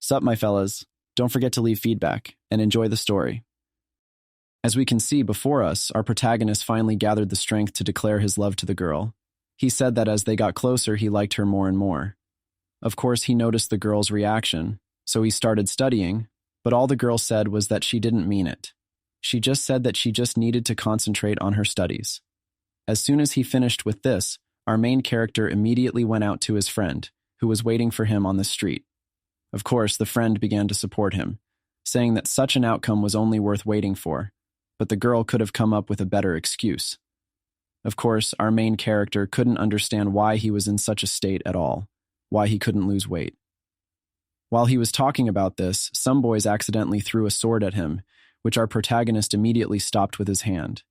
Sup, my fellas. Don't forget to leave feedback and enjoy the story. As we can see before us, our protagonist finally gathered the strength to declare his love to the girl. He said that as they got closer, he liked her more and more. Of course, he noticed the girl's reaction, so he started studying, but all the girl said was that she didn't mean it. She just said that she just needed to concentrate on her studies. As soon as he finished with this, our main character immediately went out to his friend, who was waiting for him on the street. Of course, the friend began to support him, saying that such an outcome was only worth waiting for, but the girl could have come up with a better excuse. Of course, our main character couldn't understand why he was in such a state at all, why he couldn't lose weight. While he was talking about this, some boys accidentally threw a sword at him, which our protagonist immediately stopped with his hand.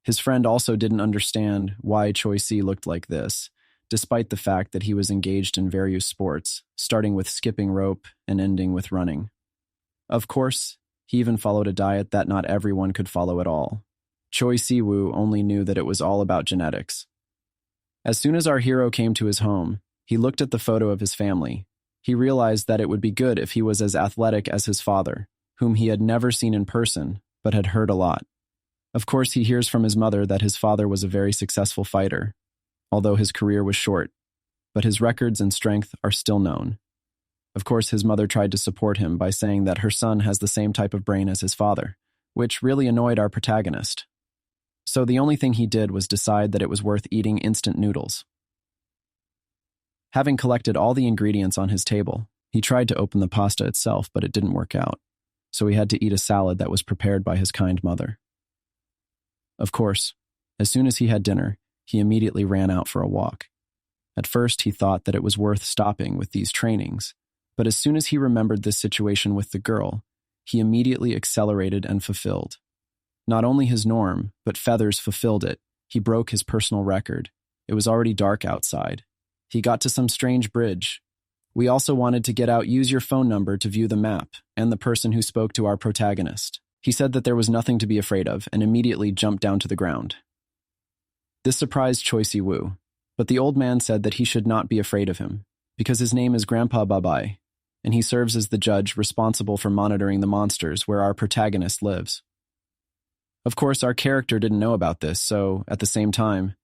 His friend also didn't understand why Choi Siwoo looked like this, despite the fact that he was engaged in various sports, starting with skipping rope and ending with running. Of course, he even followed a diet that not everyone could follow at all. Choi Siwoo only knew that it was all about genetics. As soon as our hero came to his home, he looked at the photo of his family. He realized that it would be good if he was as athletic as his father, whom he had never seen in person, but had heard a lot. Of course, he hears from his mother that his father was a very successful fighter, although his career was short, but his records and strength are still known. Of course, his mother tried to support him by saying that her son has the same type of brain as his father, which really annoyed our protagonist. So the only thing he did was decide that it was worth eating instant noodles. Having collected all the ingredients on his table, he tried to open the pasta itself, but it didn't work out, so he had to eat a salad that was prepared by his kind mother. Of course, as soon as he had dinner, he immediately ran out for a walk. At first, he thought that it was worth stopping with these trainings, but as soon as he remembered this situation with the girl, he immediately accelerated and fulfilled. Not only his norm, but Feathers fulfilled it. He broke his personal record. It was already dark outside. He got to some strange bridge. We also wanted to get out use your phone number to view the map and the person who spoke to our protagonist. He said that there was nothing to be afraid of and immediately jumped down to the ground. This surprised Choi Siwoo, but the old man said that he should not be afraid of him, because his name is Grandpa Babai, and he serves as the judge responsible for monitoring the monsters where our protagonist lives. Of course, our character didn't know about this, so, at the same time,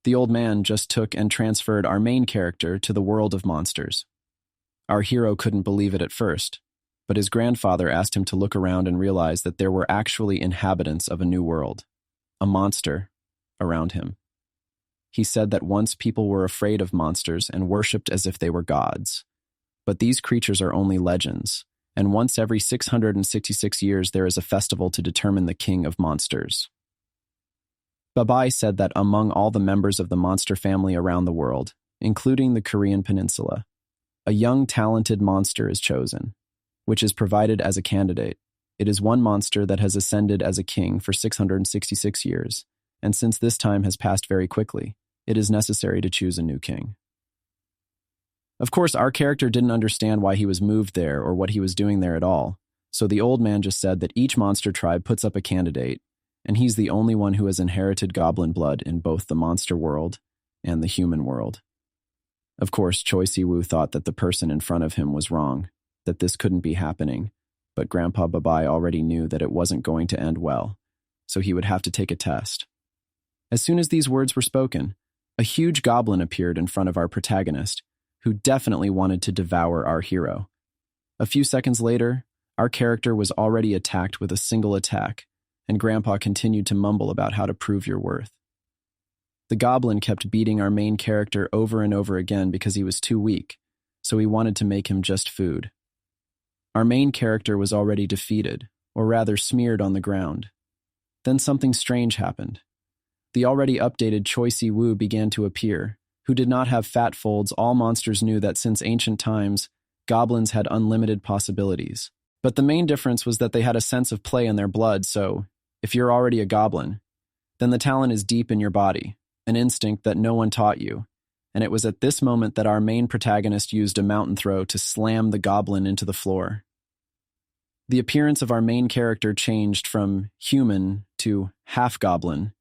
the old man just took and transferred our main character to the world of monsters. Our hero couldn't believe it at first, but his grandfather asked him to look around and realize that there were actually inhabitants of a new world, a monster, around him. He said that once people were afraid of monsters and worshipped as if they were gods. But these creatures are only legends, and once every 666 years there is a festival to determine the king of monsters. Babai said that among all the members of the monster family around the world, including the Korean peninsula, a young talented monster is chosen, which is provided as a candidate. It is one monster that has ascended as a king for 666 years, and since this time has passed very quickly, it is necessary to choose a new king. Of course, our character didn't understand why he was moved there or what he was doing there at all, so the old man just said that each monster tribe puts up a candidate, and he's the only one who has inherited goblin blood in both the monster world and the human world. Of course, Choi Siwoo thought that the person in front of him was wrong, that this couldn't be happening, but Grandpa Babai already knew that it wasn't going to end well, so he would have to take a test. As soon as these words were spoken, a huge goblin appeared in front of our protagonist, who definitely wanted to devour our hero. A few seconds later, our character was already attacked with a single attack, and Grandpa continued to mumble about how to prove your worth. The goblin kept beating our main character over and over again because he was too weak, so he wanted to make him just food. Our main character was already defeated, or rather smeared on the ground. Then something strange happened. The already updated Choi Siwoo began to appear, who did not have fat folds. All monsters knew that since ancient times, goblins had unlimited possibilities. But the main difference was that they had a sense of play in their blood, so, if you're already a goblin, then the talent is deep in your body, an instinct that no one taught you, and it was at this moment that our main protagonist used a mountain throw to slam the goblin into the floor. The appearance of our main character changed from human to half-goblin,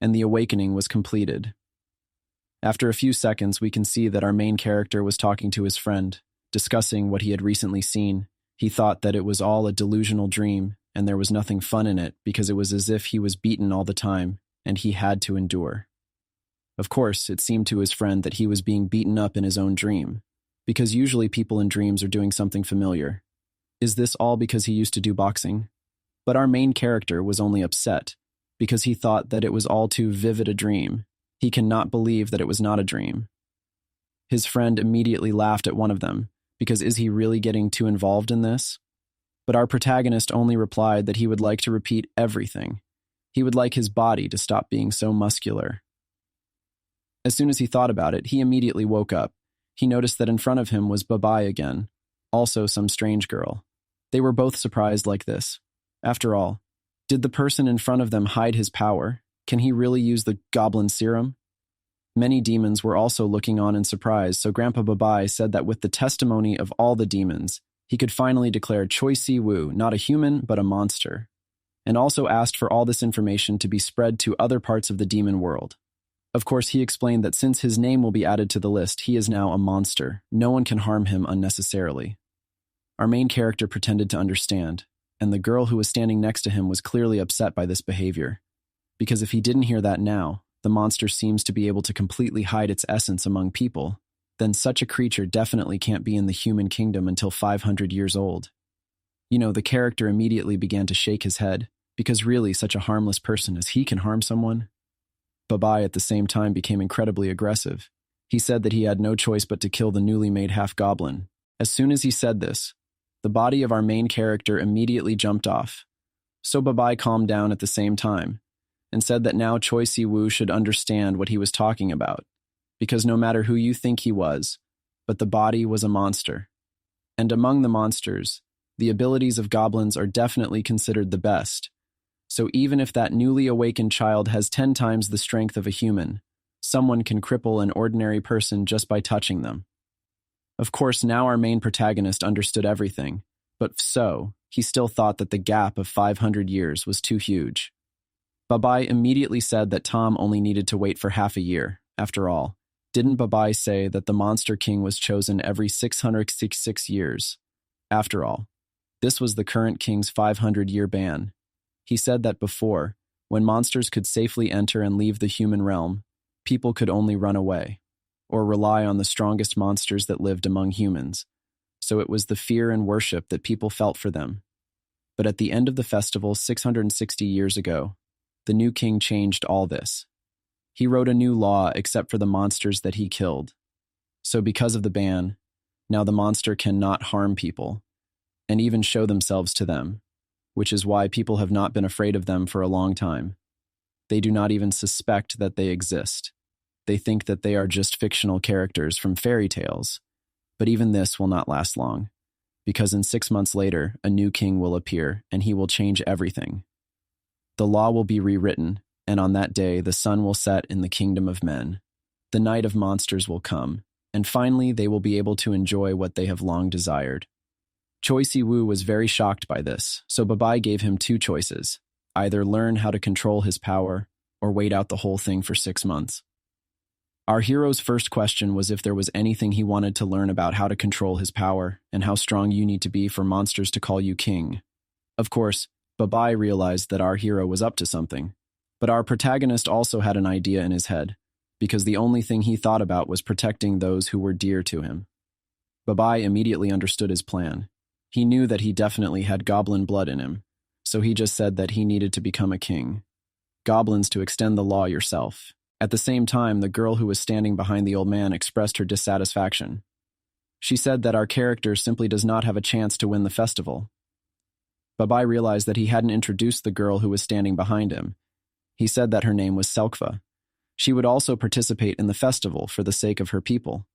and the awakening was completed. After a few seconds, we can see that our main character was talking to his friend, discussing what he had recently seen. He thought that it was all a delusional dream, and there was nothing fun in it because it was as if he was beaten all the time, and he had to endure. Of course, it seemed to his friend that he was being beaten up in his own dream, because usually people in dreams are doing something familiar. Is this all because he used to do boxing? But our main character was only upset, because he thought that it was all too vivid a dream. He cannot believe that it was not a dream. His friend immediately laughed at one of them, because is he really getting too involved in this? But our protagonist only replied that he would like to repeat everything. He would like his body to stop being so muscular. As soon as he thought about it, he immediately woke up. He noticed that in front of him was Babai again, also some strange girl. They were both surprised like this. After all, did the person in front of them hide his power? Can he really use the goblin serum? Many demons were also looking on in surprise, so Grandpa Babai said that with the testimony of all the demons, he could finally declare Choi Siwoo not a human but a monster, and also asked for all this information to be spread to other parts of the demon world. Of course, he explained that since his name will be added to the list, he is now a monster. No one can harm him unnecessarily. Our main character pretended to understand, and the girl who was standing next to him was clearly upset by this behavior. Because if he didn't hear that now, the monster seems to be able to completely hide its essence among people, then such a creature definitely can't be in the human kingdom until 500 years old. The character immediately began to shake his head, because really such a harmless person as he can harm someone? Babai at the same time became incredibly aggressive. He said that he had no choice but to kill the newly made half-goblin. As soon as he said this, the body of our main character immediately jumped off. So Babai calmed down at the same time, and said that now Choi Siwoo should understand what he was talking about, because no matter who you think he was, but the body was a monster. And among the monsters, the abilities of goblins are definitely considered the best. So even if that newly awakened child has 10 times the strength of a human, someone can cripple an ordinary person just by touching them. Of course, now our main protagonist understood everything, but he still thought that the gap of 500 years was too huge. Babai immediately said that Tom only needed to wait for half a year. After all, didn't Babai say that the Monster King was chosen every 666 years? After all, this was the current king's 500-year ban. He said that before, when monsters could safely enter and leave the human realm, people could only run away, or rely on the strongest monsters that lived among humans. So it was the fear and worship that people felt for them. But at the end of the festival 660 years ago, the new king changed all this. He wrote a new law except for the monsters that he killed. So because of the ban, now the monster cannot harm people, and even show themselves to them, which is why people have not been afraid of them for a long time. They do not even suspect that they exist. They think that they are just fictional characters from fairy tales. But even this will not last long, because in 6 months later, a new king will appear, and he will change everything. The law will be rewritten, and on that day the sun will set in the kingdom of men. The night of monsters will come, and finally they will be able to enjoy what they have long desired. Choi Siwoo was very shocked by this, so Babai gave him 2 choices: either learn how to control his power, or wait out the whole thing for 6 months. Our hero's first question was if there was anything he wanted to learn about how to control his power, and how strong you need to be for monsters to call you king. Of course, Babai realized that our hero was up to something, but our protagonist also had an idea in his head, because the only thing he thought about was protecting those who were dear to him. Babai immediately understood his plan. He knew that he definitely had goblin blood in him, so he just said that he needed to become a king. Goblins to extend the law yourself. At the same time, the girl who was standing behind the old man expressed her dissatisfaction. She said that our character simply does not have a chance to win the festival. Babai realized that he hadn't introduced the girl who was standing behind him. He said that her name was Selkva. She would also participate in the festival for the sake of her people.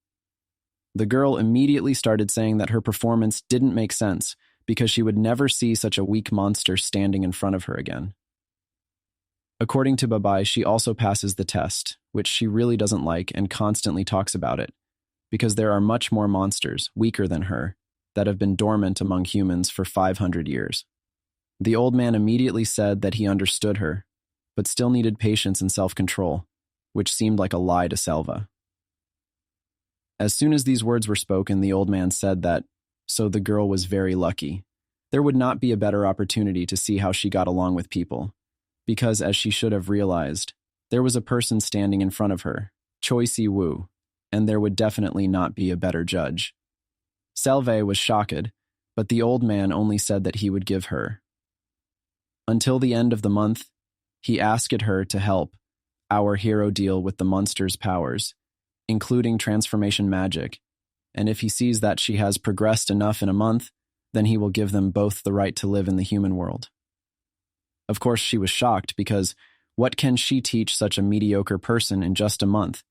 The girl immediately started saying that her performance didn't make sense because she would never see such a weak monster standing in front of her again. According to Babai, she also passes the test, which she really doesn't like and constantly talks about it, because there are much more monsters, weaker than her, that have been dormant among humans for 500 years. The old man immediately said that he understood her, but still needed patience and self-control, which seemed like a lie to Selva. As soon as these words were spoken, the old man said that, so the girl was very lucky. There would not be a better opportunity to see how she got along with people, because, as she should have realized, there was a person standing in front of her, Choi Siwoo, and there would definitely not be a better judge. Selve was shocked, but the old man only said that he would give her. Until the end of the month, he asked her to help our hero deal with the monster's powers, including transformation magic, and if he sees that she has progressed enough in a month, then he will give them both the right to live in the human world. Of course, she was shocked because what can she teach such a mediocre person in just a month?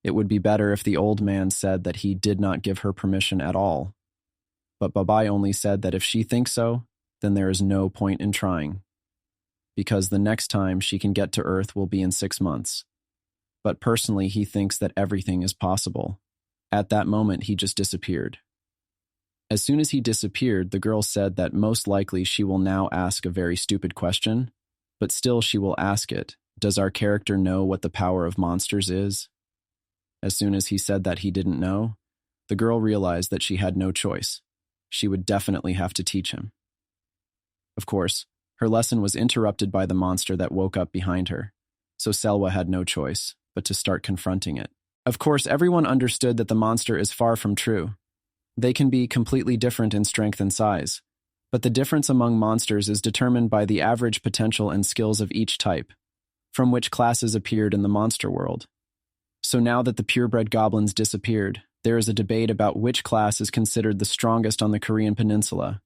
It would be better if the old man said that he did not give her permission at all. But Babai only said that if she thinks so, then there is no point in trying, because the next time she can get to Earth will be in 6 months. But personally, he thinks that everything is possible. At that moment, he just disappeared. As soon as he disappeared, the girl said that most likely she will now ask a very stupid question, but still she will ask it. Does our character know what the power of monsters is? As soon as he said that he didn't know, the girl realized that she had no choice. She would definitely have to teach him. Of course, her lesson was interrupted by the monster that woke up behind her, so Selwa had no choice but to start confronting it. Of course, everyone understood that the monster is far from true. They can be completely different in strength and size, but the difference among monsters is determined by the average potential and skills of each type, from which classes appeared in the monster world. So now that the purebred goblins disappeared, there is a debate about which class is considered the strongest on the Korean peninsula.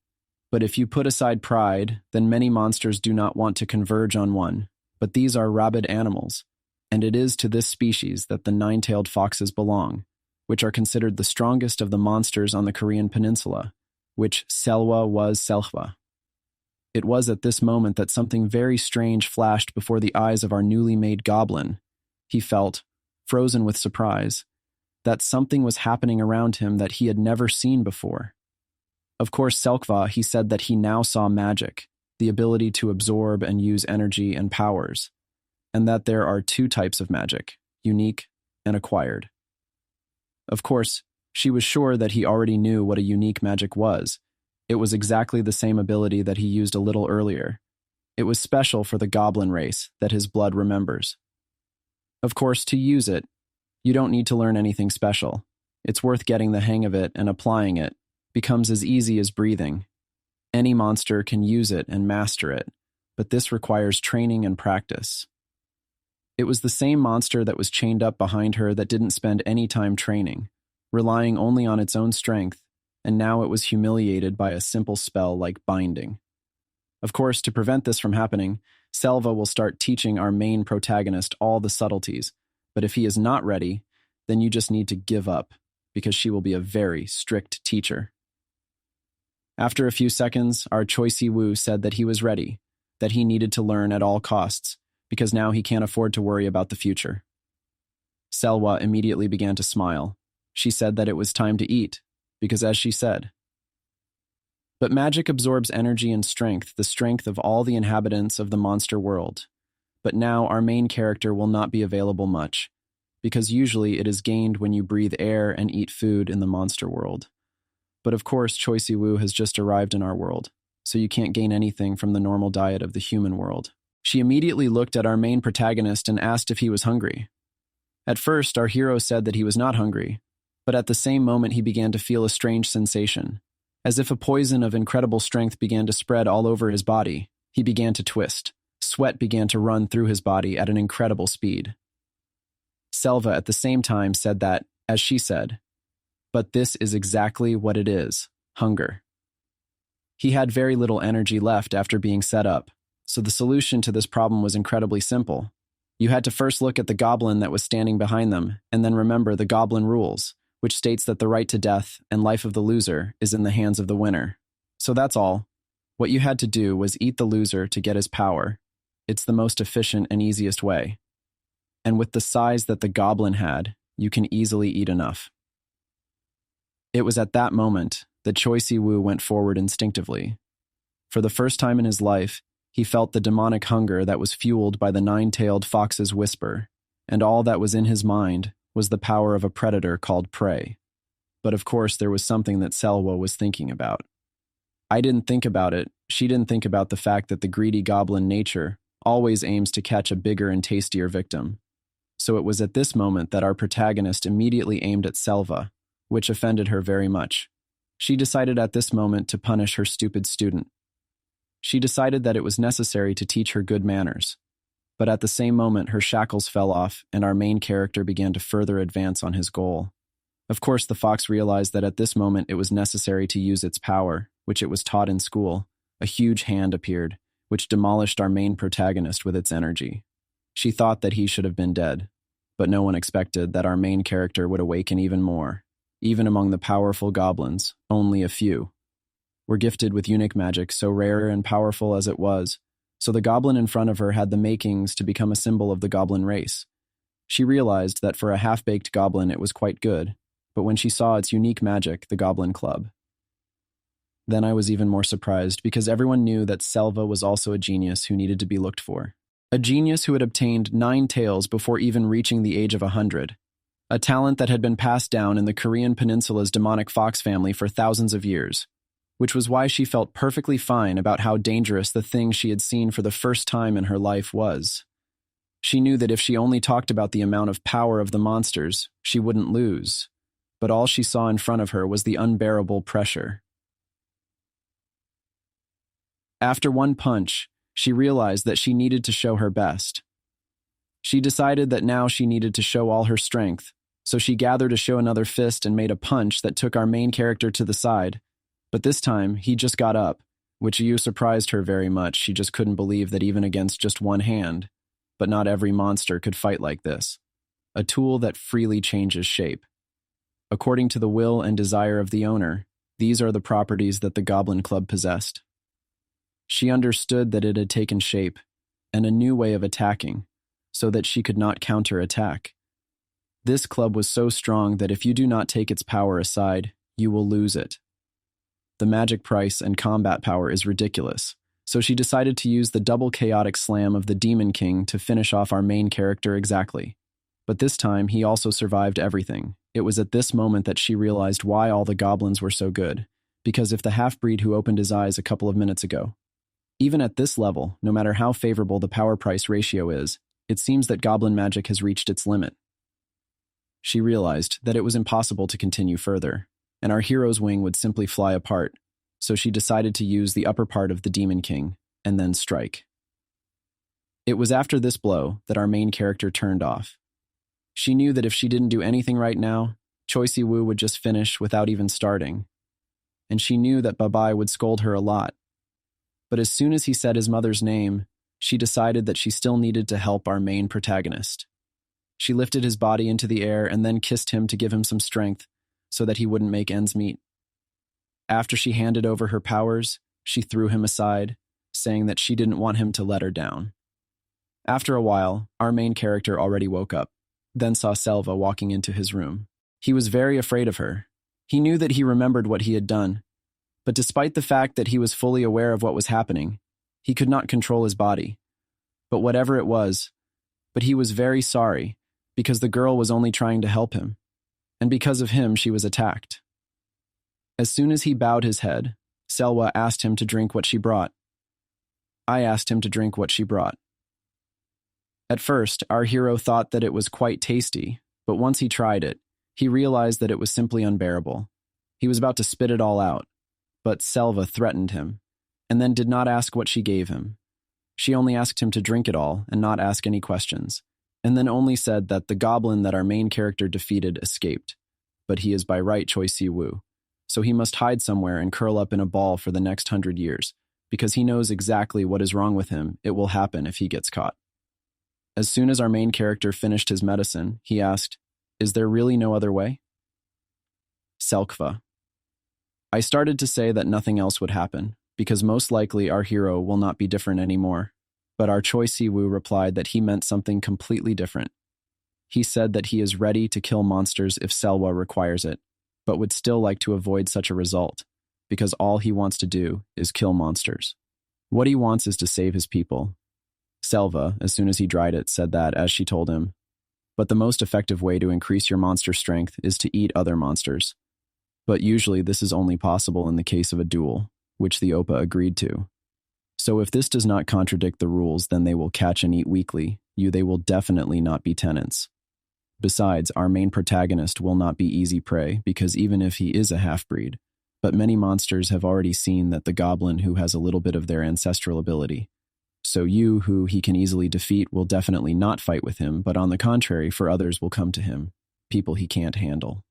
But if you put aside pride, then many monsters do not want to converge on one, but these are rabid animals, and it is to this species that the nine-tailed foxes belong, which are considered the strongest of the monsters on the Korean peninsula, which Selwa was Selhwa. It was at this moment that something very strange flashed before the eyes of our newly made goblin. He felt, frozen with surprise, that something was happening around him that he had never seen before. Of course, Selkva, he said that he now saw magic, the ability to absorb and use energy and powers, and that there are 2 types of magic, unique and acquired. Of course, she was sure that he already knew what a unique magic was. It was exactly the same ability that he used a little earlier. It was special for the goblin race that his blood remembers. Of course, to use it, you don't need to learn anything special. It's worth getting the hang of it, and applying it becomes as easy as breathing. Any monster can use it and master it, but this requires training and practice. It was the same monster that was chained up behind her that didn't spend any time training, relying only on its own strength, and now it was humiliated by a simple spell like binding. Of course, to prevent this from happening, Selva will start teaching our main protagonist all the subtleties, but if he is not ready, then you just need to give up, because she will be a very strict teacher. After a few seconds, our Choi Siwoo said that he was ready, that he needed to learn at all costs, because now he can't afford to worry about the future. Selwa immediately began to smile. She said that it was time to eat, because as she said, but magic absorbs energy and strength, the strength of all the inhabitants of the monster world. But now our main character will not be available much, because usually it is gained when you breathe air and eat food in the monster world. But of course, Choi Siwoo has just arrived in our world, so you can't gain anything from the normal diet of the human world. She immediately looked at our main protagonist and asked if he was hungry. At first, our hero said that he was not hungry, but at the same moment he began to feel a strange sensation. As if a poison of incredible strength began to spread all over his body, he began to twist. Sweat began to run through his body at an incredible speed. Selva at the same time said that, as she said, but this is exactly what it is, hunger. He had very little energy left after being set up, so the solution to this problem was incredibly simple. You had to first look at the goblin that was standing behind them, and then remember the goblin rules, which states that the right to death and life of the loser is in the hands of the winner. So that's all. What you had to do was eat the loser to get his power. It's the most efficient and easiest way. And with the size that the goblin had, you can easily eat enough. It was at that moment that Choi Siwoo went forward instinctively. For the first time in his life, he felt the demonic hunger that was fueled by the nine-tailed fox's whisper, and all that was in his mind was the power of a predator called prey. But of course there was something that Selwa was thinking about. I didn't think about it. She didn't think about the fact that the greedy goblin nature always aims to catch a bigger and tastier victim. So it was at this moment that our protagonist immediately aimed at Selva, which offended her very much. She decided at this moment to punish her stupid student. She decided that it was necessary to teach her good manners. But at the same moment, her shackles fell off, and our main character began to further advance on his goal. Of course, the fox realized that at this moment it was necessary to use its power, which it was taught in school. A huge hand appeared, which demolished our main protagonist with its energy. She thought that he should have been dead, but no one expected that our main character would awaken even more. Even among the powerful goblins, only a few were gifted with unique magic so rare and powerful as it was, so the goblin in front of her had the makings to become a symbol of the goblin race. She realized that for a half-baked goblin it was quite good, but when she saw its unique magic, the Goblin Club, then I was even more surprised because everyone knew that Selva was also a genius who needed to be looked for. A genius who had obtained 9 tails before even reaching the age of 100. A talent that had been passed down in the Korean peninsula's demonic fox family for thousands of years, which was why she felt perfectly fine about how dangerous the thing she had seen for the first time in her life was. She knew that if she only talked about the amount of power of the monsters, she wouldn't lose. But all she saw in front of her was the unbearable pressure. After one punch, she realized that she needed to show her best. She decided that now she needed to show all her strength, so she gathered to show another fist and made a punch that took our main character to the side. But this time, he just got up, which surprised her very much. She just couldn't believe that even against just one hand, but not every monster could fight like this. A tool that freely changes shape. According to the will and desire of the owner, these are the properties that the Goblin Club possessed. She understood that it had taken shape, and a new way of attacking, so that she could not counterattack. This club was so strong that if you do not take its power aside, you will lose it. The magic price and combat power is ridiculous, so she decided to use the double chaotic slam of the Demon King to finish off our main character exactly. But this time, he also survived everything. It was at this moment that she realized why all the goblins were so good, because if the half-breed who opened his eyes a couple of minutes ago. Even at this level, no matter how favorable the power-price ratio is, it seems that goblin magic has reached its limit. She realized that it was impossible to continue further, and our hero's wing would simply fly apart, so she decided to use the upper part of the Demon King, and then strike. It was after this blow that our main character turned off. She knew that if she didn't do anything right now, Choi Siwoo would just finish without even starting. And she knew that Babai would scold her a lot. But as soon as he said his mother's name, she decided that she still needed to help our main protagonist. She lifted his body into the air and then kissed him to give him some strength so that he wouldn't make ends meet. After she handed over her powers, she threw him aside, saying that she didn't want him to let her down. After a while, our main character already woke up, then saw Selva walking into his room. He was very afraid of her. He knew that he remembered what he had done, but despite the fact that he was fully aware of what was happening, he could not control his body. But whatever it was, but he was very sorry, because the girl was only trying to help him, and because of him she was attacked. As soon as he bowed his head, Selwa asked him to drink what she brought. I asked him to drink what she brought. At first, our hero thought that it was quite tasty, but once he tried it, he realized that it was simply unbearable. He was about to spit it all out, but Selva threatened him, and then did not ask what she gave him. She only asked him to drink it all and not ask any questions, and then only said that the goblin that our main character defeated escaped, but he is by right Choi Siwoo, so he must hide somewhere and curl up in a ball for the next 100 years, because he knows exactly what is wrong with him. It will happen if he gets caught. As soon as our main character finished his medicine, he asked, "Is there really no other way?" Selkva. I started to say that nothing else would happen, because most likely our hero will not be different anymore. But our Choi Siwoo replied that he meant something completely different. He said that he is ready to kill monsters if Selwa requires it, but would still like to avoid such a result, because all he wants to do is kill monsters. What he wants is to save his people. Selva, as soon as he dried it, said that, as she told him, but the most effective way to increase your monster strength is to eat other monsters. But usually this is only possible in the case of a duel, which the Oppa agreed to. So if this does not contradict the rules, then they will catch and eat weekly. They will definitely not be tenants. Besides, our main protagonist will not be easy prey, because even if he is a half-breed, but many monsters have already seen that the goblin who has a little bit of their ancestral ability. So you, who he can easily defeat, will definitely not fight with him, but on the contrary, for others will come to him, people he can't handle.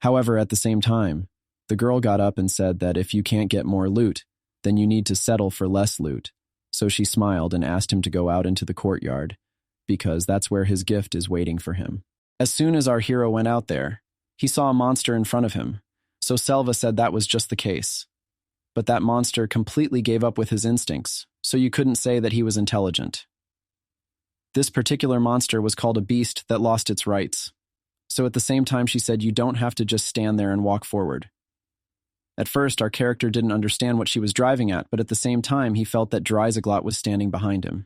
However, at the same time, the girl got up and said that if you can't get more loot, then you need to settle for less loot. So she smiled and asked him to go out into the courtyard, because that's where his gift is waiting for him. As soon as our hero went out there, he saw a monster in front of him, so Selva said that was just the case. But that monster completely gave up with his instincts, so you couldn't say that he was intelligent. This particular monster was called a beast that lost its rights. So at the same time she said you don't have to just stand there and walk forward. At first, our character didn't understand what she was driving at, but at the same time he felt that Dagot was standing behind him.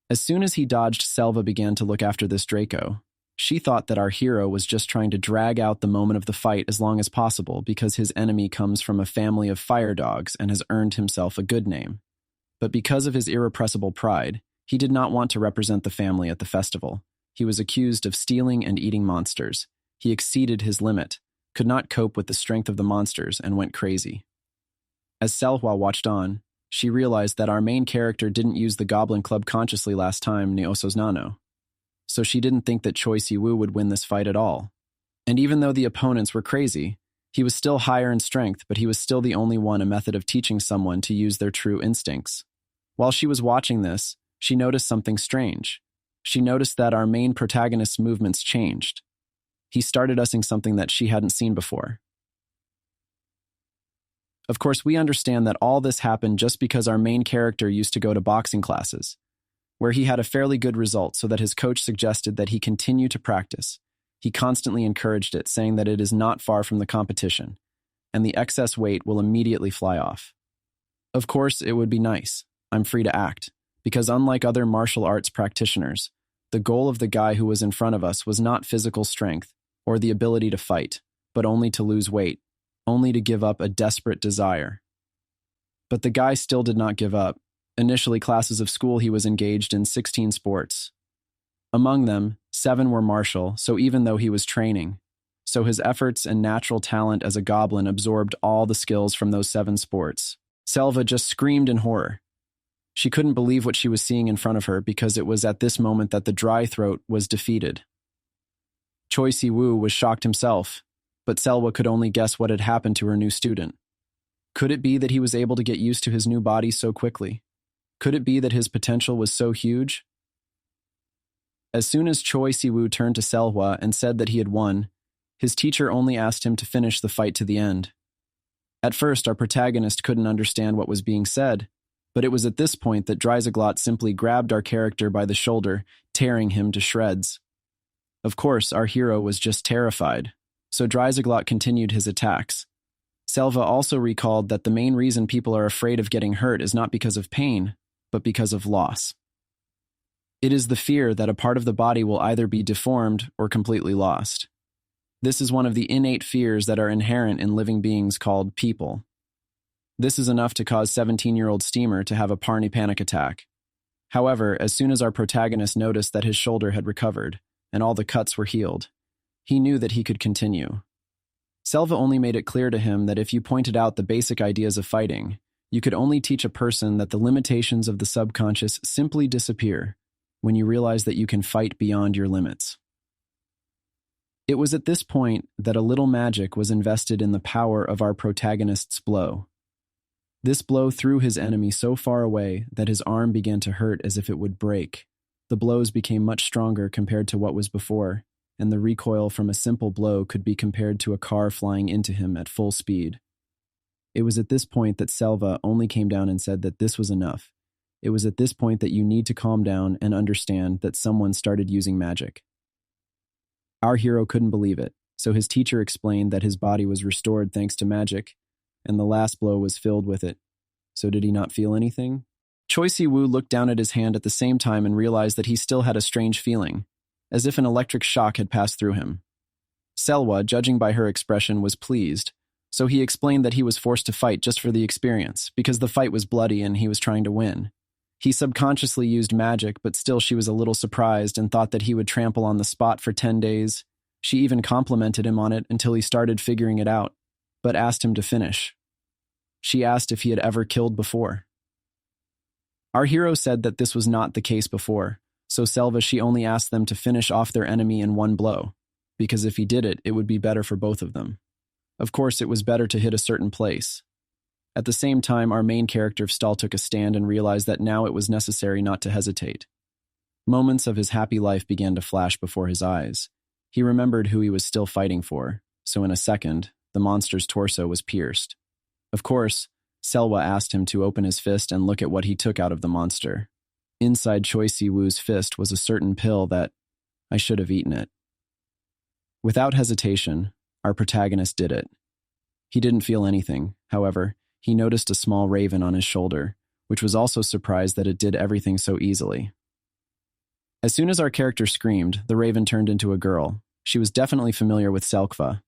As soon as he dodged, Selva began to look after this Draco. She thought that our hero was just trying to drag out the moment of the fight as long as possible because his enemy comes from a family of fire dogs and has earned himself a good name. But because of his irrepressible pride, he did not want to represent the family at the festival. He was accused of stealing and eating monsters. He exceeded his limit, could not cope with the strength of the monsters, and went crazy. As Selhwa watched on, she realized that our main character didn't use the Goblin Club consciously last time ni Ososnano. So she didn't think that Choi Siwoo would win this fight at all. And even though the opponents were crazy, he was still higher in strength, but he was still the only one a method of teaching someone to use their true instincts. While she was watching this, she noticed something strange. She noticed that our main protagonist's movements changed. He started using something that she hadn't seen before. Of course, we understand that all this happened just because our main character used to go to boxing classes, where he had a fairly good result, so that his coach suggested that he continue to practice. He constantly encouraged it, saying that it is not far from the competition, and the excess weight will immediately fly off. Of course, it would be nice. I'm free to act, because unlike other martial arts practitioners, the goal of the guy who was in front of us was not physical strength or the ability to fight, but only to lose weight, only to give up a desperate desire. But the guy still did not give up. Initially, classes of school, he was engaged in 16 sports. Among them, 7 were martial, so even though he was training, so his efforts and natural talent as a goblin absorbed all the skills from those 7 sports. Selva just screamed in horror. She couldn't believe what she was seeing in front of her because it was at this moment that the dry throat was defeated. Choi Siwoo was shocked himself, but Selva could only guess what had happened to her new student. Could it be that he was able to get used to his new body so quickly? Could it be that his potential was so huge? As soon as Choi Siwoo turned to Selhwa and said that he had won, his teacher only asked him to finish the fight to the end. At first, our protagonist couldn't understand what was being said, but it was at this point that Dagot simply grabbed our character by the shoulder, tearing him to shreds. Of course, our hero was just terrified, so Dagot continued his attacks. Selva also recalled that the main reason people are afraid of getting hurt is not because of pain, but because of loss. It is the fear that a part of the body will either be deformed or completely lost. This is one of the innate fears that are inherent in living beings called people. This is enough to cause 17-year-old Steamer to have a parny panic attack. However, as soon as our protagonist noticed that his shoulder had recovered and all the cuts were healed, he knew that he could continue. Selva only made it clear to him that if you pointed out the basic ideas of fighting, you could only teach a person that the limitations of the subconscious simply disappear when you realize that you can fight beyond your limits. It was at this point that a little magic was invested in the power of our protagonist's blow. This blow threw his enemy so far away that his arm began to hurt as if it would break. The blows became much stronger compared to what was before, and the recoil from a simple blow could be compared to a car flying into him at full speed. It was at this point that Selva only came down and said that this was enough. It was at this point that you need to calm down and understand that someone started using magic. Our hero couldn't believe it, so his teacher explained that his body was restored thanks to magic, and the last blow was filled with it. So did he not feel anything? Choi Siwoo looked down at his hand at the same time and realized that he still had a strange feeling, as if an electric shock had passed through him. Selwa, judging by her expression, was pleased, So he explained that he was forced to fight just for the experience, because the fight was bloody and he was trying to win. He subconsciously used magic, but still she was a little surprised and thought that he would trample on the spot for 10 days. She even complimented him on it until he started figuring it out, but asked him to finish. She asked if he had ever killed before. Our hero said that this was not the case before, so she only asked them to finish off their enemy in one blow, because if he did it, it would be better for both of them. Of course, it was better to hit a certain place. At the same time, our main character Stahl took a stand and realized that now it was necessary not to hesitate. Moments of his happy life began to flash before his eyes. He remembered who he was still fighting for, so in a second, the monster's torso was pierced. Of course, Selwa asked him to open his fist and look at what he took out of the monster. Inside Choi Siwoo's fist was a certain pill that I should have eaten it. Without hesitation, our protagonist did it. He didn't feel anything, however. He noticed a small raven on his shoulder, which was also surprised that it did everything so easily. As soon as our character screamed, the raven turned into a girl. She was definitely familiar with Selkva,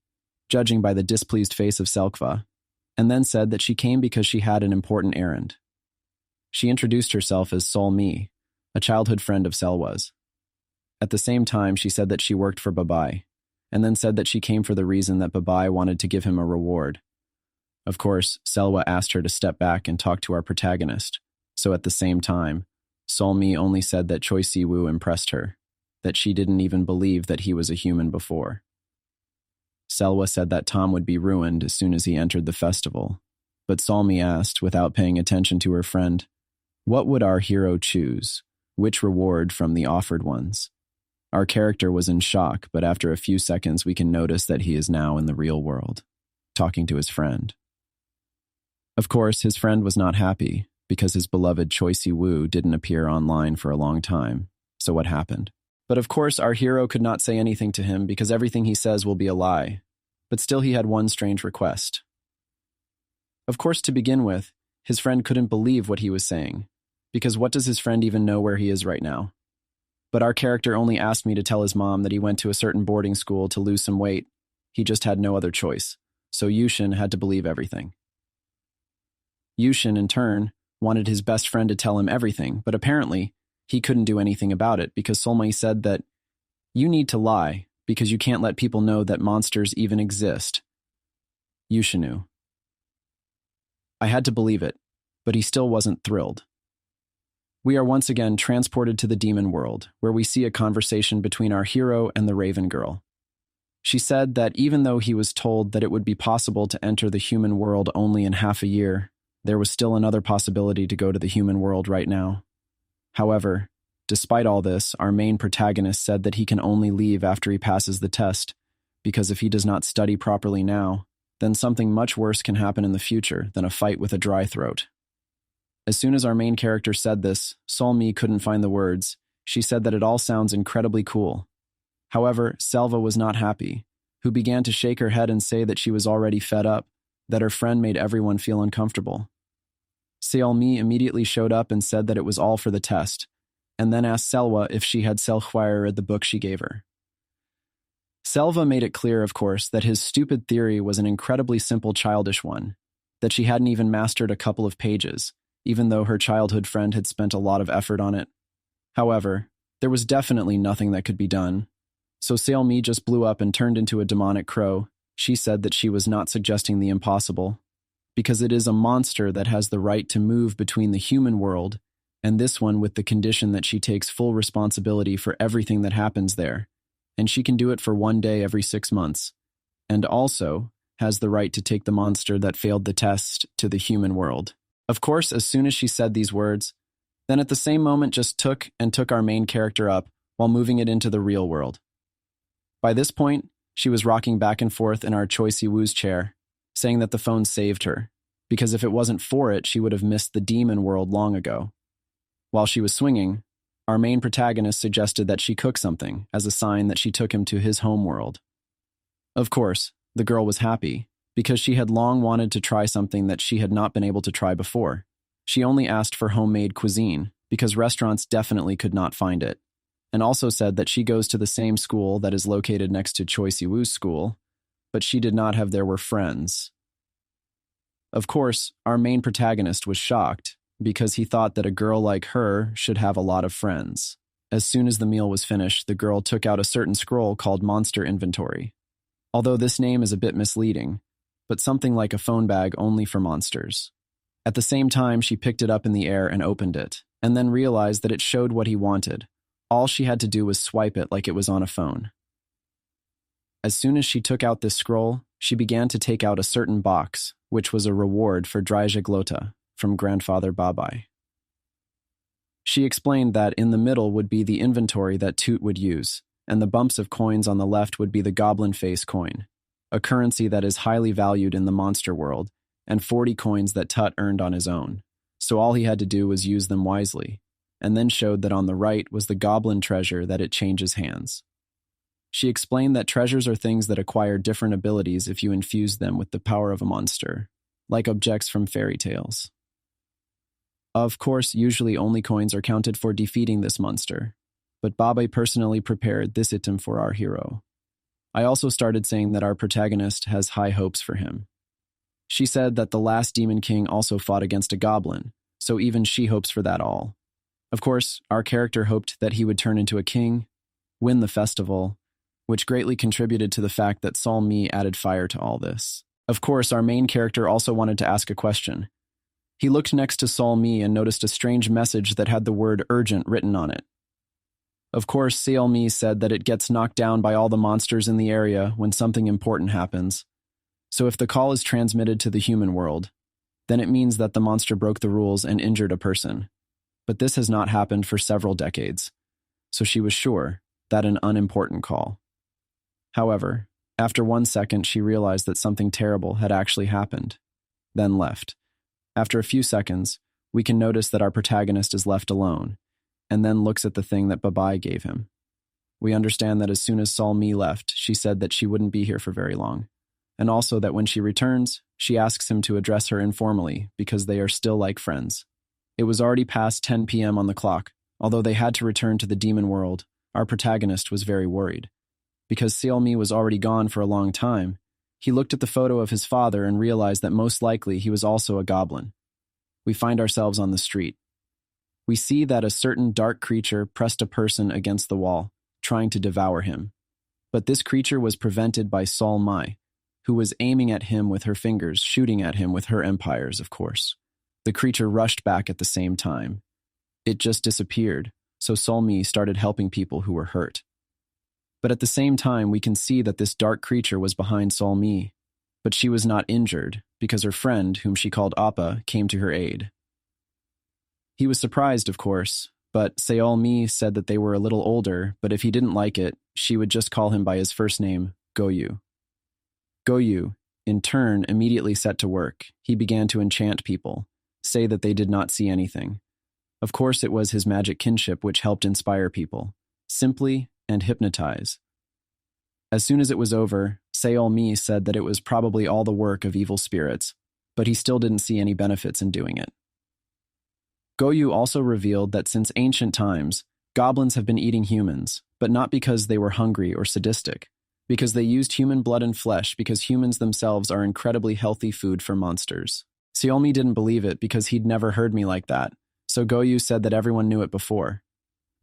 judging by the displeased face of Selkva, and then said that she came because she had an important errand. She introduced herself as Sol Mi, a childhood friend of Selwa's. At the same time, she said that she worked for Babai, and then said that she came for the reason that Babai wanted to give him a reward. Of course, Selwa asked her to step back and talk to our protagonist, so at the same time, Sol Mi only said that Choi Siwoo impressed her, that she didn't even believe that he was a human before. Selwa said that Tom would be ruined as soon as he entered the festival, but Sol Mi asked, without paying attention to her friend, what would our hero choose? Which reward from the offered ones? Our character was in shock, but after a few seconds we can notice that he is now in the real world, talking to his friend. Of course, his friend was not happy, because his beloved Choi Siwoo didn't appear online for a long time. So what happened? But of course, our hero could not say anything to him because everything he says will be a lie. But still he had one strange request. Of course, to begin with, his friend couldn't believe what he was saying, because what does his friend even know where he is right now? But our character only asked me to tell his mom that he went to a certain boarding school to lose some weight. He just had no other choice. So Yushin had to believe everything. Yushin, in turn, wanted his best friend to tell him everything, but apparently, he couldn't do anything about it because Solmai said that, you need to lie because you can't let people know that monsters even exist. Yushin knew. I had to believe it, but he still wasn't thrilled. We are once again transported to the demon world, where we see a conversation between our hero and the Raven Girl. She said that even though he was told that it would be possible to enter the human world only in half a year, there was still another possibility to go to the human world right now. However, despite all this, our main protagonist said that he can only leave after he passes the test, because if he does not study properly now, then something much worse can happen in the future than a fight with a dry throat. As soon as our main character said this, Solmi couldn't find the words. She said that it all sounds incredibly cool. However, Selva was not happy, who began to shake her head and say that she was already fed up, that her friend made everyone feel uncomfortable. Seolmi immediately showed up and said that it was all for the test, and then asked Selwa if she had read the book she gave her. Selva made it clear, of course, that his stupid theory was an incredibly simple childish one, that she hadn't even mastered a couple of pages, even though her childhood friend had spent a lot of effort on it. However, there was definitely nothing that could be done, so Seolmi just blew up and turned into a demonic crow. She said that she was not suggesting the impossible, because it is a monster that has the right to move between the human world and this one with the condition that she takes full responsibility for everything that happens there, and she can do it for 1 day every 6 months, and also has the right to take the monster that failed the test to the human world. Of course, as soon as she said these words, then at the same moment just took our main character up while moving it into the real world. By this point, she was rocking back and forth in our Choi Siwoo's chair, saying that the phone saved her, because if it wasn't for it, she would have missed the demon world long ago. While she was swinging, our main protagonist suggested that she cook something as a sign that she took him to his home world. Of course, the girl was happy, because she had long wanted to try something that she had not been able to try before. She only asked for homemade cuisine, because restaurants definitely could not find it, and also said that she goes to the same school that is located next to Choi Siwoo's school, but she did not have there were friends, Of course, our main protagonist was shocked because he thought that a girl like her should have a lot of friends. As soon as the meal was finished, the girl took out a certain scroll called Monster Inventory. Although this name is a bit misleading, but something like a phone bag only for monsters. At the same time, she picked it up in the air and opened it, and then realized that it showed what he wanted. All she had to do was swipe it like it was on a phone. As soon as she took out this scroll, she began to take out a certain box, which was a reward for Dryja Glota from Grandfather Babai. She explained that in the middle would be the inventory that Toot would use, and the bumps of coins on the left would be the goblin face coin, a currency that is highly valued in the monster world, and 40 coins that Tut earned on his own. So all he had to do was use them wisely, and then showed that on the right was the goblin treasure that it changes hands. She explained that treasures are things that acquire different abilities if you infuse them with the power of a monster, like objects from fairy tales. Of course, usually only coins are counted for defeating this monster, but Babai personally prepared this item for our hero. I also started saying that our protagonist has high hopes for him. She said that the last Demon King also fought against a goblin, so even she hopes for that all. Of course, our character hoped that he would turn into a king, win the festival, which greatly contributed to the fact that Sol Mi added fire to all this. Of course, our main character also wanted to ask a question. He looked next to Sol Mi and noticed a strange message that had the word urgent written on it. Of course, Sol Mi said that it gets knocked down by all the monsters in the area when something important happens. So if the call is transmitted to the human world, then it means that the monster broke the rules and injured a person. But this has not happened for several decades, so she was sure that an unimportant call. However, after 1 second, she realized that something terrible had actually happened, then left. After a few seconds, we can notice that our protagonist is left alone, and then looks at the thing that Babai gave him. We understand that as soon as Sol Mi left, she said that she wouldn't be here for very long, and also that when she returns, she asks him to address her informally because they are still like friends. It was already past 10 p.m. on the clock. Although they had to return to the demon world, our protagonist was very worried. Because Sol Mi was already gone for a long time, he looked at the photo of his father and realized that most likely he was also a goblin. We find ourselves on the street. We see that a certain dark creature pressed a person against the wall, trying to devour him. But this creature was prevented by Sol Mi, who was aiming at him with her fingers, shooting at him with her empires, of course. The creature rushed back at the same time. It just disappeared, so Sol Mi started helping people who were hurt. But at the same time, we can see that this dark creature was behind Sol Mi, but she was not injured because her friend, whom she called Appa, came to her aid. He was surprised, of course, but Sol Mi said that they were a little older, but if he didn't like it, she would just call him by his first name, Goyu. Goyu, in turn, immediately set to work. He began to enchant people, say that they did not see anything. Of course, it was his magic kinship which helped inspire people, simply and hypnotize. As soon as it was over, Sol Mi said that it was probably all the work of evil spirits, but he still didn't see any benefits in doing it. Goyu also revealed that since ancient times, goblins have been eating humans, but not because they were hungry or sadistic, because they used human blood and flesh because humans themselves are incredibly healthy food for monsters. Sol Mi didn't believe it because he'd never heard me like that, so Goyu said that everyone knew it before.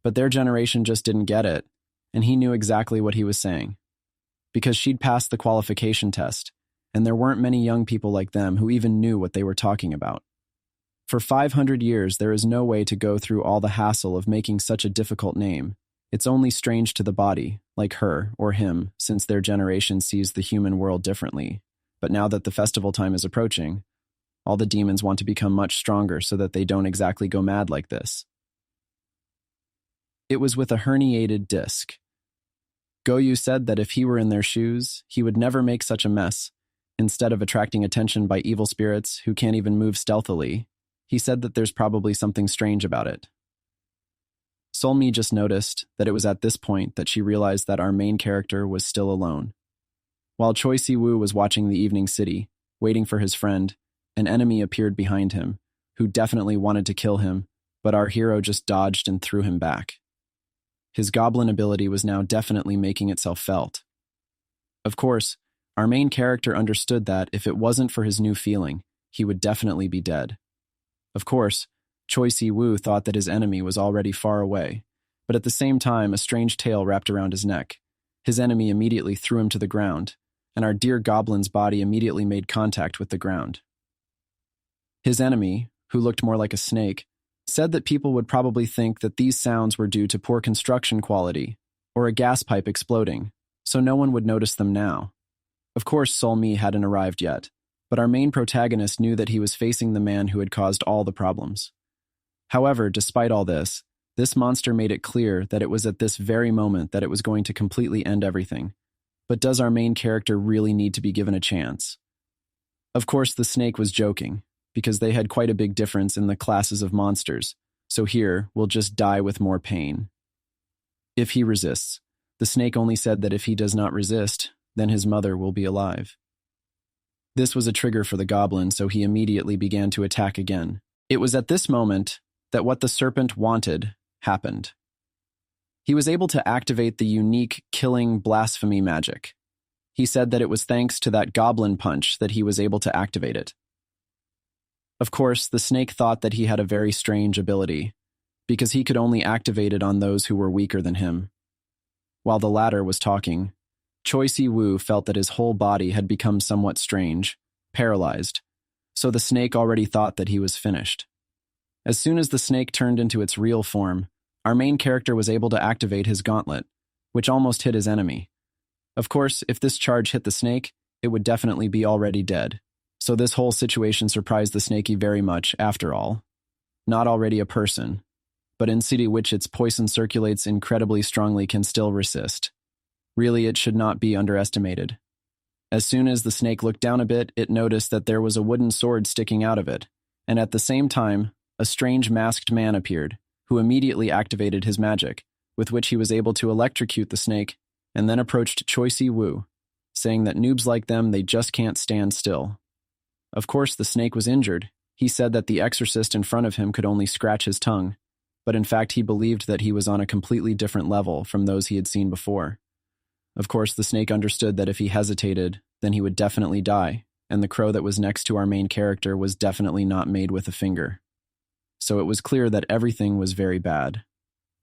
But their generation just didn't get it, and he knew exactly what he was saying. Because she'd passed the qualification test, and there weren't many young people like them who even knew what they were talking about. For 500 years, there is no way to go through all the hassle of making such a difficult name. It's only strange to the body, like her or him, since their generation sees the human world differently. But now that the festival time is approaching, all the demons want to become much stronger so that they don't exactly go mad like this. It was with a herniated disc. Goyu said that if he were in their shoes, he would never make such a mess. Instead of attracting attention by evil spirits who can't even move stealthily, he said that there's probably something strange about it. Sol Mi just noticed that it was at this point that she realized that our main character was still alone. While Choi Siwoo was watching the evening city, waiting for his friend, an enemy appeared behind him, who definitely wanted to kill him, but our hero just dodged and threw him back. His goblin ability was now definitely making itself felt. Of course, our main character understood that if it wasn't for his new feeling, he would definitely be dead. Of course, Choi Siwoo thought that his enemy was already far away, but at the same time a strange tail wrapped around his neck. His enemy immediately threw him to the ground, and our dear goblin's body immediately made contact with the ground. His enemy, who looked more like a snake, said that people would probably think that these sounds were due to poor construction quality or a gas pipe exploding, so no one would notice them now. Of course, Sol-mi hadn't arrived yet, but our main protagonist knew that he was facing the man who had caused all the problems. However, despite all this monster made it clear that it was at this very moment that it was going to completely end everything. But does our main character really need to be given a chance? Of course, the snake was joking, because they had quite a big difference in the classes of monsters, so here we'll just die with more pain. If he resists, the snake only said that if he does not resist, then his mother will be alive. This was a trigger for the goblin, so he immediately began to attack again. It was at this moment that what the serpent wanted happened. He was able to activate the unique killing blasphemy magic. He said that it was thanks to that goblin punch that he was able to activate it. Of course, the snake thought that he had a very strange ability, because he could only activate it on those who were weaker than him. While the latter was talking, Choi Siwoo felt that his whole body had become somewhat strange, paralyzed, so the snake already thought that he was finished. As soon as the snake turned into its real form, our main character was able to activate his gauntlet, which almost hit his enemy. Of course, if this charge hit the snake, it would definitely be already dead. So this whole situation surprised the snakey very much, after all. Not already a person, but in city which its poison circulates incredibly strongly can still resist. Really, it should not be underestimated. As soon as the snake looked down a bit, it noticed that there was a wooden sword sticking out of it, and at the same time, a strange masked man appeared, who immediately activated his magic, with which he was able to electrocute the snake, and then approached Choi Siwoo, saying that noobs like them, they just can't stand still. Of course, the snake was injured. He said that the exorcist in front of him could only scratch his tongue, but in fact he believed that he was on a completely different level from those he had seen before. Of course, the snake understood that if he hesitated, then he would definitely die, and the crow that was next to our main character was definitely not made with a finger. So it was clear that everything was very bad.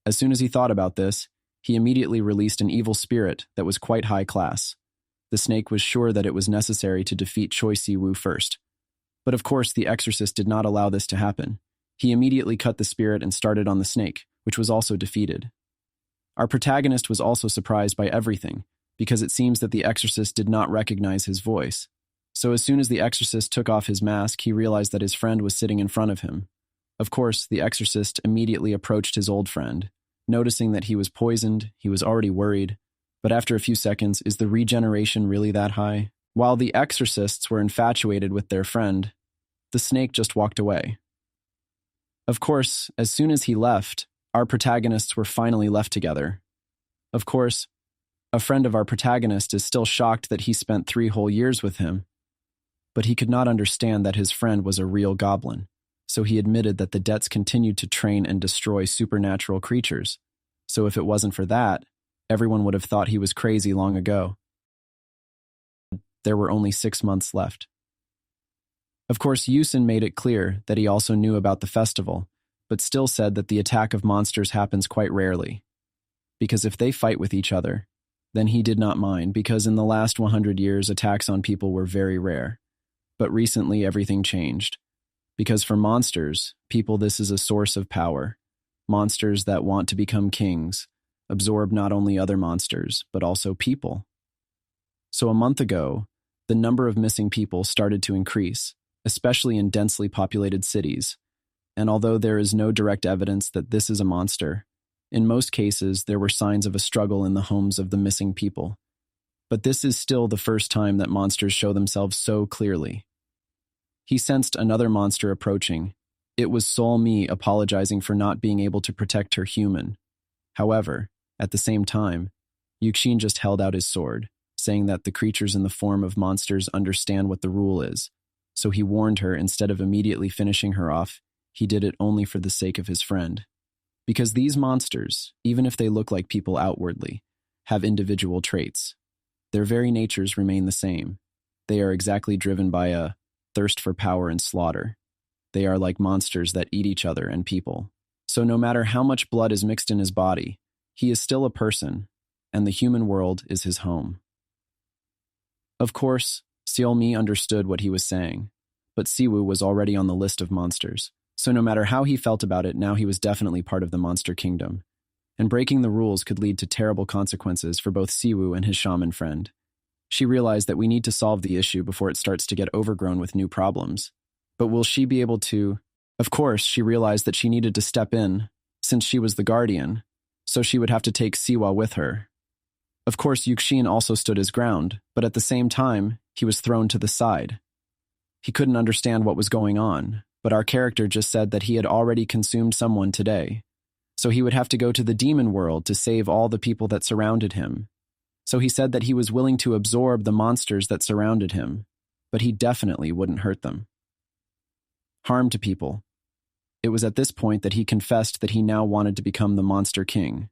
As soon as he thought about this, he immediately released an evil spirit that was quite high class. The snake was sure that it was necessary to defeat Choi Siwoo first. But of course, the exorcist did not allow this to happen. He immediately cut the spirit and started on the snake, which was also defeated. Our protagonist was also surprised by everything, because it seems that the exorcist did not recognize his voice. So as soon as the exorcist took off his mask, he realized that his friend was sitting in front of him. Of course, the exorcist immediately approached his old friend. Noticing that he was poisoned, he was already worried. But after a few seconds, is the regeneration really that high? While the exorcists were infatuated with their friend, the snake just walked away. Of course, as soon as he left, our protagonists were finally left together. Of course, a friend of our protagonist is still shocked that he spent 3 whole years with him, but he could not understand that his friend was a real goblin. So he admitted that the debts continued to train and destroy supernatural creatures. So if it wasn't for that, everyone would have thought he was crazy long ago. There were only 6 months left. Of course, Yusin made it clear that he also knew about the festival, but still said that the attack of monsters happens quite rarely. Because if they fight with each other, then he did not mind, because in the last 100 years, attacks on people were very rare. But recently, everything changed. Because for monsters, people, this is a source of power. Monsters that want to become kings absorb not only other monsters, but also people. So a month ago, the number of missing people started to increase, especially in densely populated cities. And although there is no direct evidence that this is a monster, in most cases there were signs of a struggle in the homes of the missing people. But this is still the first time that monsters show themselves so clearly. He sensed another monster approaching. It was Sol-mi apologizing for not being able to protect her human. However, at the same time, Yuxin just held out his sword, saying that the creatures in the form of monsters understand what the rule is. So he warned her instead of immediately finishing her off, he did it only for the sake of his friend. Because these monsters, even if they look like people outwardly, have individual traits. Their very natures remain the same. They are exactly driven by a thirst for power and slaughter. They are like monsters that eat each other and people. So no matter how much blood is mixed in his body, he is still a person, and the human world is his home. Of course, Seolmi understood what he was saying, but Siwoo was already on the list of monsters, so no matter how he felt about it, now he was definitely part of the monster kingdom, and breaking the rules could lead to terrible consequences for both Siwoo and his shaman friend. She realized that we need to solve the issue before it starts to get overgrown with new problems. But will she be able to? Of course, she realized that she needed to step in, since she was the guardian, so she would have to take Siwa with her. Of course, Yuxin also stood his ground, but at the same time, he was thrown to the side. He couldn't understand what was going on, but our character just said that he had already consumed someone today, so he would have to go to the demon world to save all the people that surrounded him. So he said that he was willing to absorb the monsters that surrounded him, but he definitely wouldn't hurt them. Harm to people. It was at this point that he confessed that he now wanted to become the Monster King.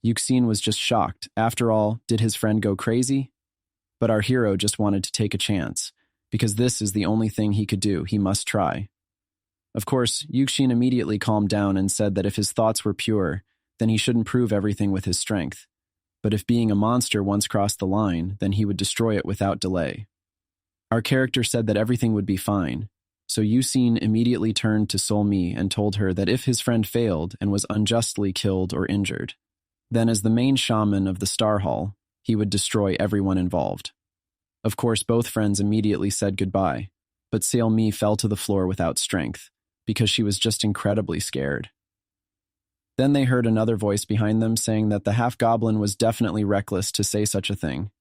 Yuxin was just shocked. After all, did his friend go crazy? But our hero just wanted to take a chance, because this is the only thing he could do. He must try. Of course, Yuxin immediately calmed down and said that if his thoughts were pure, then he shouldn't prove everything with his strength. But if being a monster once crossed the line, then he would destroy it without delay. Our character said that everything would be fine, so Yuxin immediately turned to Seolmi and told her that if his friend failed and was unjustly killed or injured, then as the main shaman of the Star Hall, he would destroy everyone involved. Of course, both friends immediately said goodbye, but Seolmi fell to the floor without strength, because she was just incredibly scared. Then they heard another voice behind them saying that the half-goblin was definitely reckless to say such a thing.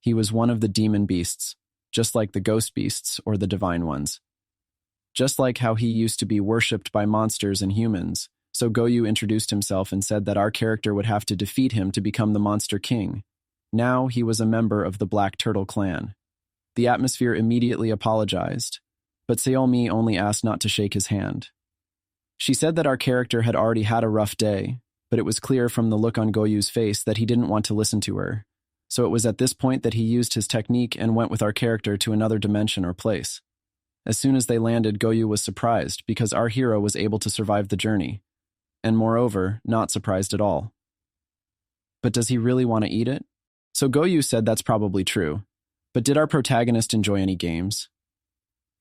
He was one of the demon beasts, just like the ghost beasts or the divine ones. Just like how he used to be worshipped by monsters and humans, so Goyu introduced himself and said that our character would have to defeat him to become the Monster King. Now he was a member of the Black Turtle clan. The atmosphere immediately apologized, but Seolmi only asked not to shake his hand. She said that our character had already had a rough day, but it was clear from the look on Goyu's face that he didn't want to listen to her. So it was at this point that he used his technique and went with our character to another dimension or place. As soon as they landed, Goyu was surprised because our hero was able to survive the journey, and moreover, not surprised at all. But does he really want to eat it? So Goyu said that's probably true, but did our protagonist enjoy any games?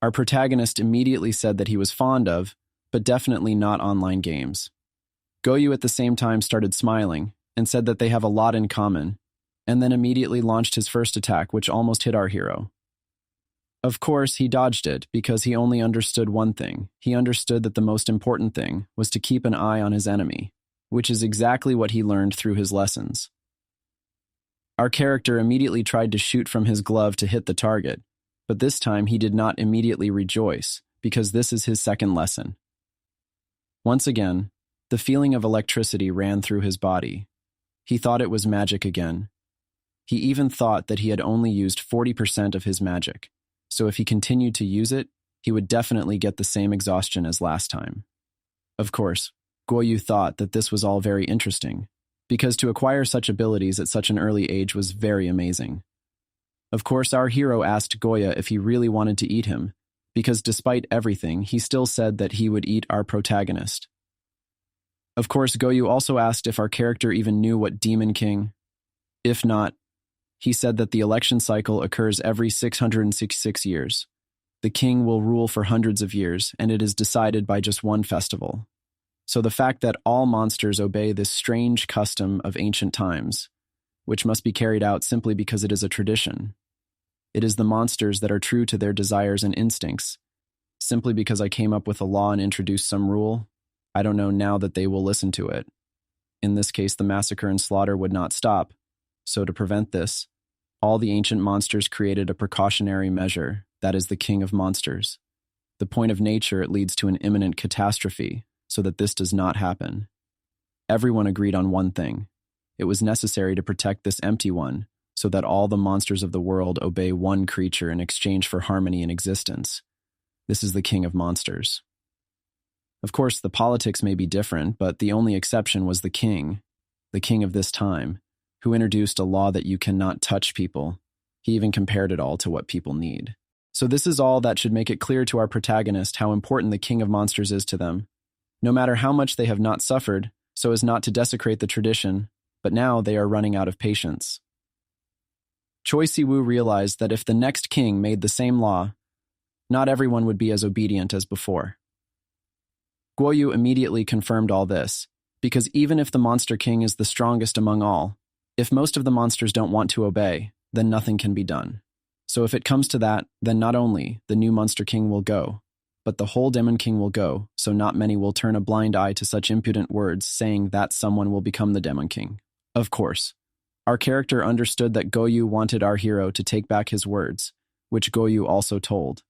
Our protagonist immediately said that he was fond of, but definitely not online games. Goyu at the same time started smiling and said that they have a lot in common, and then immediately launched his first attack, which almost hit our hero. Of course, he dodged it because he only understood one thing. He understood that the most important thing was to keep an eye on his enemy, which is exactly what he learned through his lessons. Our character immediately tried to shoot from his glove to hit the target, but this time he did not immediately rejoice because this is his second lesson. Once again, the feeling of electricity ran through his body. He thought it was magic again. He even thought that he had only used 40% of his magic, so if he continued to use it, he would definitely get the same exhaustion as last time. Of course, Goyu thought that this was all very interesting, because to acquire such abilities at such an early age was very amazing. Of course, our hero asked Goya if he really wanted to eat him, because despite everything, he still said that he would eat our protagonist. Of course, Goyu also asked if our character even knew what Demon King. If not, he said that the election cycle occurs every 666 years. The king will rule for hundreds of years, and it is decided by just one festival. So the fact that all monsters obey this strange custom of ancient times, which must be carried out simply because it is a tradition. It is the monsters that are true to their desires and instincts. Simply because I came up with a law and introduced some rule, I don't know now that they will listen to it. In this case, the massacre and slaughter would not stop. So to prevent this, all the ancient monsters created a precautionary measure, that is the king of monsters. The point of nature, it leads to an imminent catastrophe, so that this does not happen. Everyone agreed on one thing. It was necessary to protect this empty one, so that all the monsters of the world obey one creature in exchange for harmony in existence. This is the king of monsters. Of course, the politics may be different, but the only exception was the king of this time, who introduced a law that you cannot touch people. He even compared it all to what people need. So this is all that should make it clear to our protagonist how important the king of monsters is to them, no matter how much they have not suffered, so as not to desecrate the tradition, but now they are running out of patience. Choi Siwoo realized that if the next king made the same law, not everyone would be as obedient as before. Guoyu immediately confirmed all this, because even if the monster king is the strongest among all, if most of the monsters don't want to obey, then nothing can be done. So if it comes to that, then not only the new monster king will go, but the whole demon king will go, so not many will turn a blind eye to such impudent words saying that someone will become the demon king. Of course, our character understood that Guoyu wanted our hero to take back his words, which Guoyu also told,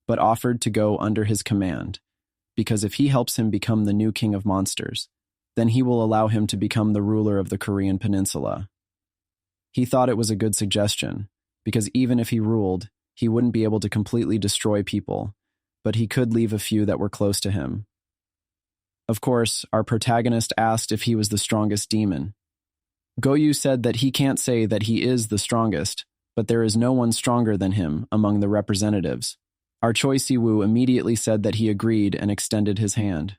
but offered to go under his command, because if he helps him become the new king of monsters, then he will allow him to become the ruler of the Korean peninsula. He thought it was a good suggestion, because even if he ruled, he wouldn't be able to completely destroy people, but he could leave a few that were close to him. Of course, our protagonist asked if he was the strongest demon. Guoyu said that he can't say that he is the strongest, but there is no one stronger than him among the representatives. Our Choi Siwoo immediately said that he agreed and extended his hand.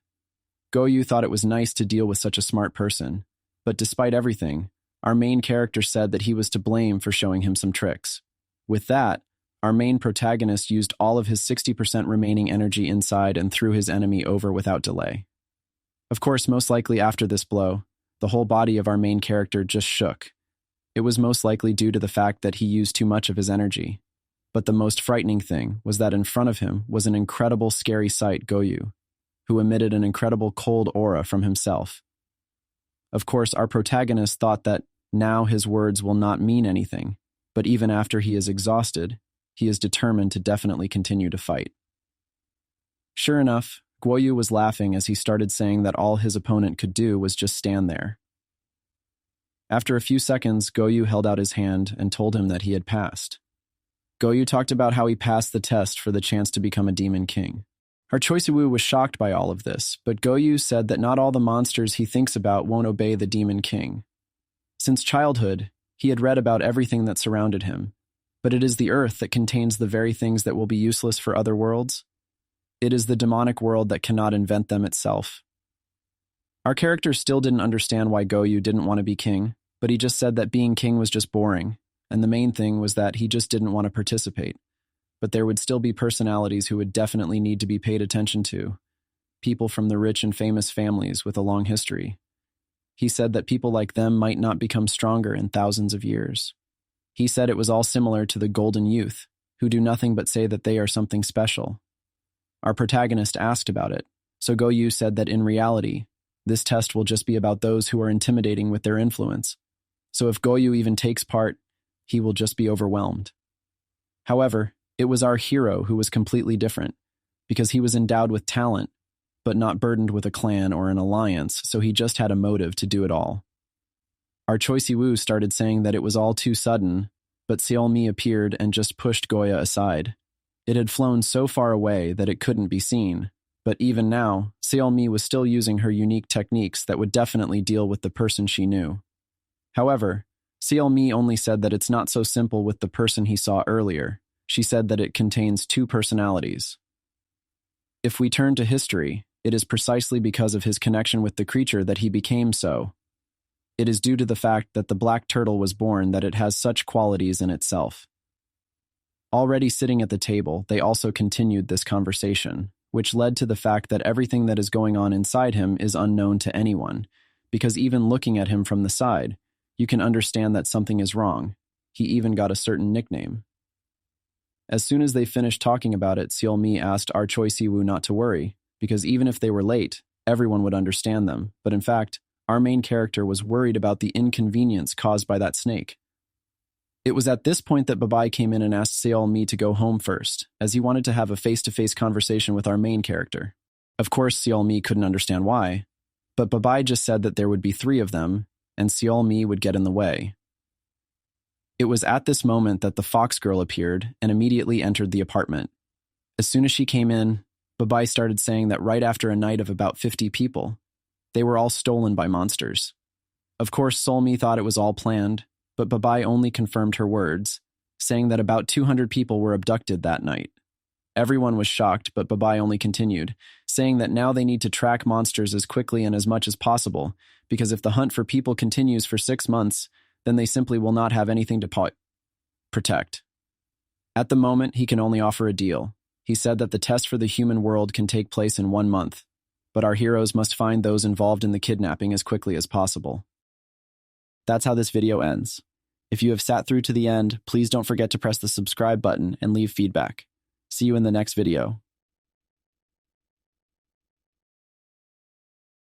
Guoyu thought it was nice to deal with such a smart person, but despite everything, our main character said that he was to blame for showing him some tricks. With that, our main protagonist used all of his 60% remaining energy inside and threw his enemy over without delay. Of course, most likely after this blow, the whole body of our main character just shook. It was most likely due to the fact that he used too much of his energy. But the most frightening thing was that in front of him was an incredible scary sight, Guoyu, who emitted an incredible cold aura from himself. Of course, our protagonist thought that now his words will not mean anything, but even after he is exhausted, he is determined to definitely continue to fight. Sure enough, Guoyu was laughing as he started saying that all his opponent could do was just stand there. After a few seconds, Guoyu held out his hand and told him that he had passed. Guoyu talked about how he passed the test for the chance to become a demon king. Our Choi Siwoo was shocked by all of this, but Guoyu said that not all the monsters he thinks about won't obey the demon king. Since childhood, he had read about everything that surrounded him, but it is the earth that contains the very things that will be useless for other worlds. It is the demonic world that cannot invent them itself. Our character still didn't understand why Guoyu didn't want to be king, but he just said that being king was just boring, and the main thing was that he just didn't want to participate. But there would still be personalities who would definitely need to be paid attention to, people from the rich and famous families with a long history. He said that people like them might not become stronger in thousands of years. He said it was all similar to the golden youth, who do nothing but say that they are something special. Our protagonist asked about it, so Guoyu said that in reality, this test will just be about those who are intimidating with their influence. So if Guoyu even takes part, he will just be overwhelmed. However, it was our hero who was completely different, because he was endowed with talent, but not burdened with a clan or an alliance, so he just had a motive to do it all. Our Choi Siwoo started saying that it was all too sudden, but Seolmi appeared and just pushed Goya aside. It had flown so far away that it couldn't be seen, but even now, Seolmi was still using her unique techniques that would definitely deal with the person she knew. However, Seolmi only said that it's not so simple with the person he saw earlier. She said that it contains two personalities. If we turn to history, it is precisely because of his connection with the creature that he became so. It is due to the fact that the black turtle was born that it has such qualities in itself. Already sitting at the table, they also continued this conversation, which led to the fact that everything that is going on inside him is unknown to anyone, because even looking at him from the side, you can understand that something is wrong. He even got a certain nickname. As soon as they finished talking about it, Seolmi asked our Choi Siwoo not to worry, because even if they were late, everyone would understand them. But in fact, our main character was worried about the inconvenience caused by that snake. It was at this point that Babai came in and asked Seolmi to go home first, as he wanted to have a face-to-face conversation with our main character. Of course, Seolmi couldn't understand why, but Babai just said that there would be 3 of them, and Seolmi would get in the way. It was at this moment that the fox girl appeared and immediately entered the apartment. As soon as she came in, Babai started saying that right after a night of about 50 people, they were all stolen by monsters. Of course, Seolmi thought it was all planned, but Babai only confirmed her words, saying that about 200 people were abducted that night. Everyone was shocked, but Babai only continued, saying that now they need to track monsters as quickly and as much as possible, because if the hunt for people continues for 6 months, then they simply will not have anything to protect. At the moment, he can only offer a deal. He said that the test for the human world can take place in 1 month, but our heroes must find those involved in the kidnapping as quickly as possible. That's how this video ends. If you have sat through to the end, please don't forget to press the subscribe button and leave feedback. See you in the next video.